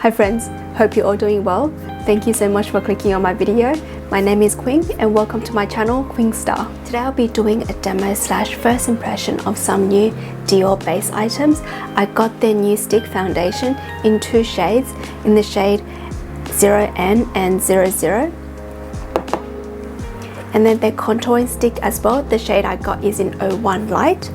Hi friends, hope you're all doing well. Thank you so much for clicking on my video. My name is Quing and welcome to my channel QuingStar. Today I'll be doing a demo slash first impression of some new Dior base items. I got their new stick foundation in two shades, in the shade 0N and 00. And then their contouring stick as well. The shade I got is in 01 Light.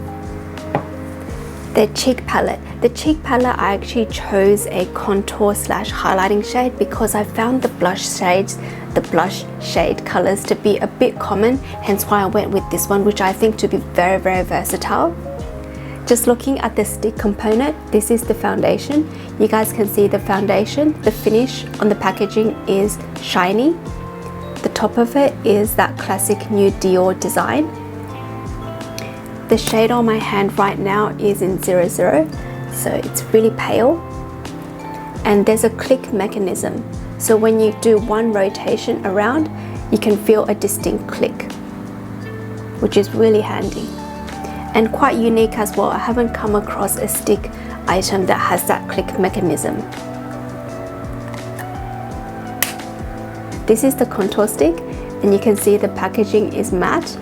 Their cheek palette. The cheek palette, I actually chose a contour slash highlighting shade because I found the blush shade colors to be a bit common, hence why I went with this one, which I think to be very versatile. Just looking at the stick component, this is the foundation. You guys can see the foundation. The finish on the packaging is shiny. The top of it is that classic new Dior design. The shade on my hand right now is in 00, so it's really pale. And there's a click mechanism, so when you do one rotation around, you can feel a distinct click, which is really handy and quite unique as well. I haven't come across a stick item that has that click mechanism. This is the contour stick, and you can see the packaging is matte.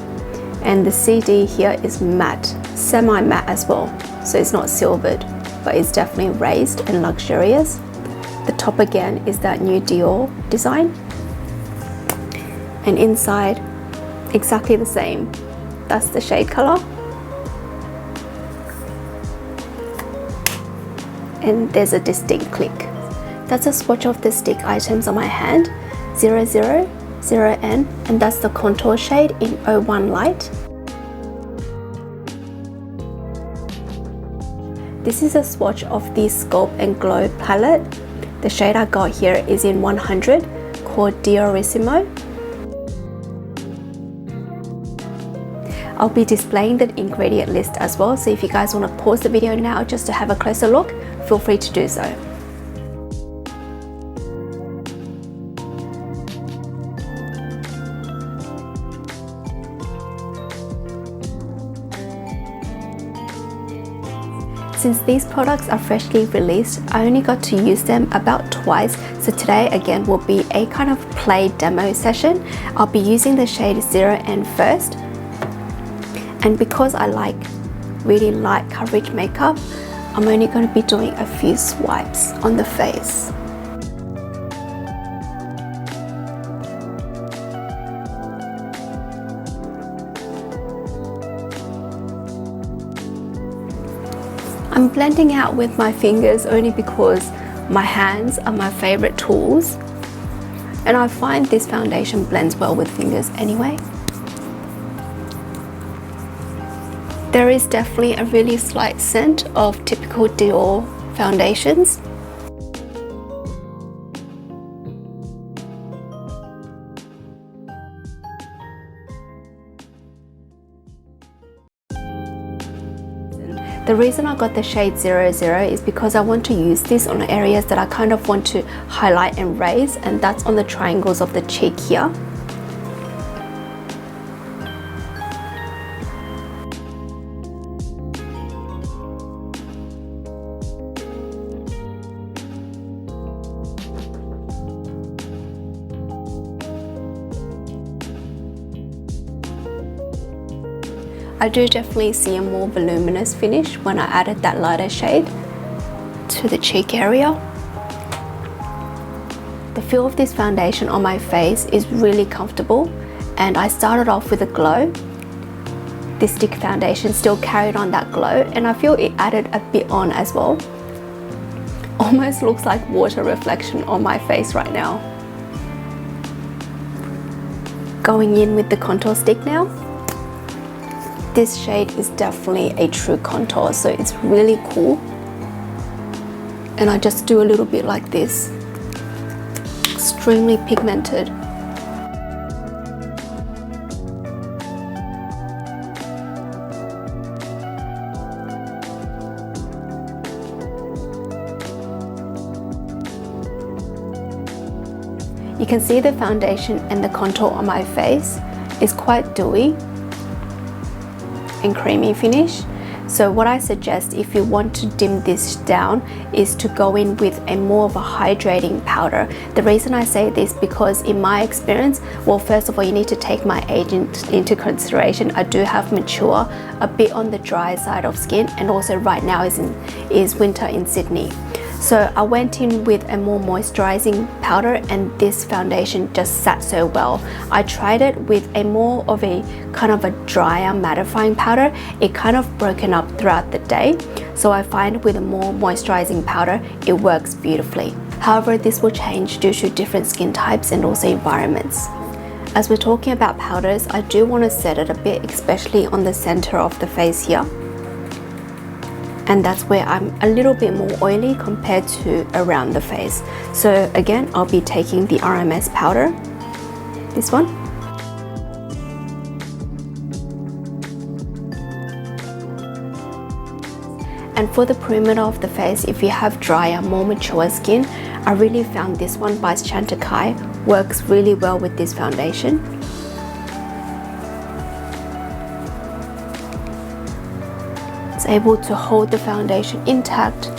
And the CD here is matte, semi-matte as well, so it's not silvered, but it's definitely raised and luxurious. The top again is that new Dior design, and inside exactly the same. That's the shade color, and there's a distinct click. That's a swatch of the stick items on my hand. 00, 0N, and that's the contour shade in 01 Light. This is a swatch of the Sculpt and Glow palette. The shade I got here is in 100, called Diorissimo. I'll be displaying the ingredient list as well, so if you guys want to pause the video now just to have a closer look, feel free to do so. Since these products are freshly released, I only got to use them about twice, so today again will be a kind of play demo session. I'll be using the shade 0N first, and because I like really light coverage makeup, I'm only going to be doing a few swipes on the face. I'm blending out with my fingers only because my hands are my favorite tools, and I find this foundation blends well with fingers anyway. There is definitely a really slight scent of typical Dior foundations. The reason I got the shade 00 is because I want to use this on areas that I kind of want to highlight and raise, and that's on the triangles of the cheek here. I do definitely see a more voluminous finish when I added that lighter shade to the cheek area. The feel of this foundation on my face is really comfortable, and I started off with a glow. This stick foundation still carried on that glow, and I feel it added a bit on as well. Almost looks like water reflection on my face right now. Going in with the contour stick now. This shade is definitely a true contour, so it's really cool. And I just do a little bit like this. Extremely pigmented. You can see the foundation and the contour on my face is quite dewy and creamy finish, So what I suggest if you want to dim this down is to go in with a more of a hydrating powder. The reason I say this because in my experience, well, first of all, you need to take my age into consideration. I do have mature, a bit on the dry side of skin, and also right now is winter in Sydney. So I went in with a more moisturizing powder, and this foundation just sat so well. I tried it with a more of a kind of a drier mattifying powder. It kind of broken up throughout the day. So I find with a more moisturizing powder, it works beautifully. However, this will change due to different skin types and also environments. As we're talking about powders, I do want to set it a bit, especially on the center of the face here. And that's where I'm a little bit more oily compared to around the face. So again, I'll be taking the RMS powder, this one. And for the perimeter of the face, if you have drier, more mature skin, I really found this one by Chantecaille works really well with this foundation. It's able to hold the foundation intact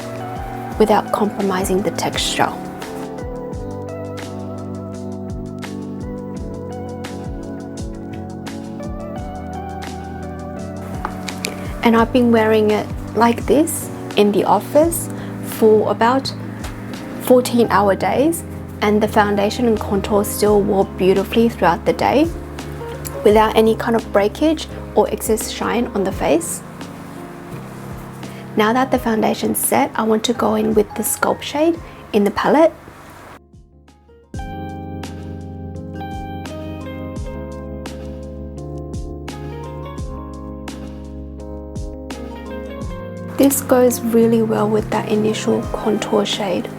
without compromising the texture. And I've been wearing it like this in the office for about 14-hour days, and the foundation and contour still wore beautifully throughout the day without any kind of breakage or excess shine on the face. Now that the foundation's set, I want to go in with the Sculpt shade in the palette. This goes really well with that initial contour shade,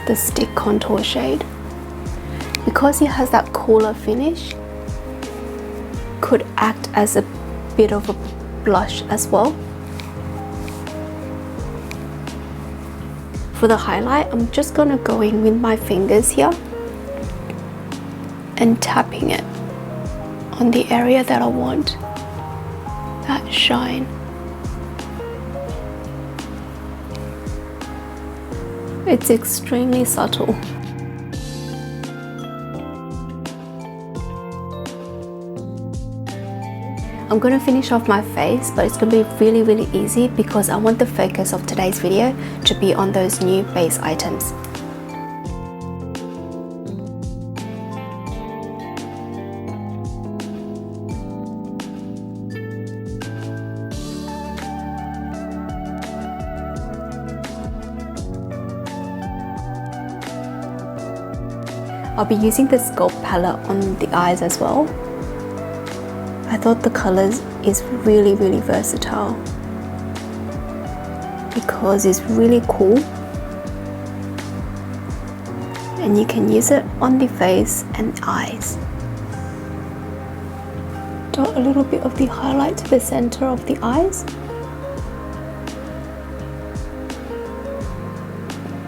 the stick contour shade. Because it has that cooler finish, could act as a bit of a blush as well. For the highlight, I'm just gonna go in with my fingers here and tapping it on the area that I want that shine. It's extremely subtle. I'm going to finish off my face, but it's going to be really easy because I want the focus of today's video to be on those new base items. I'll be using the Sculpt palette on the eyes as well. I thought the colors is really versatile because it's really cool and you can use it on the face and eyes. Dot a little bit of the highlight to the center of the eyes.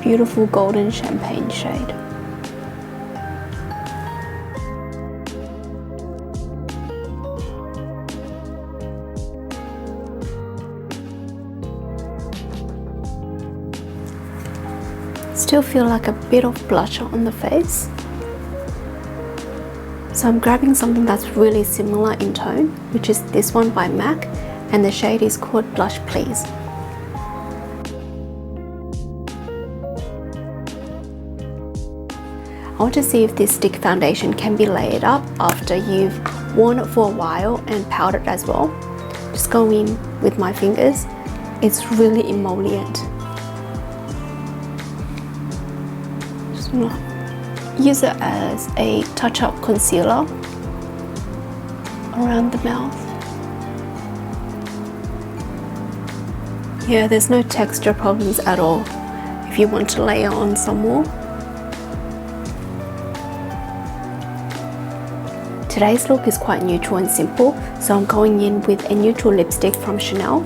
Beautiful golden champagne shade. Still feel like a bit of blusher on the face. So I'm grabbing something that's really similar in tone, which is this one by MAC, and the shade is called Blush Please. I want to see if this stick foundation can be layered up after you've worn it for a while and powdered as well. Just go in with my fingers. It's really emollient. Use it as a touch-up concealer around the mouth. Yeah, there's no texture problems at all if you want to layer on some more. Today's look is quite neutral and simple, so I'm going in with a neutral lipstick from Chanel.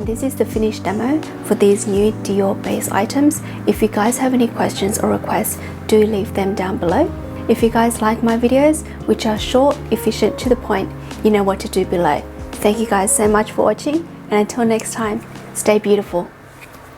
And this is the finished demo for these new Dior base items. If you guys have any questions or requests, do leave them down below. If you guys like my videos, which are short, efficient, to the point, you know what to do below. Thank you guys so much for watching, and until next time, stay beautiful.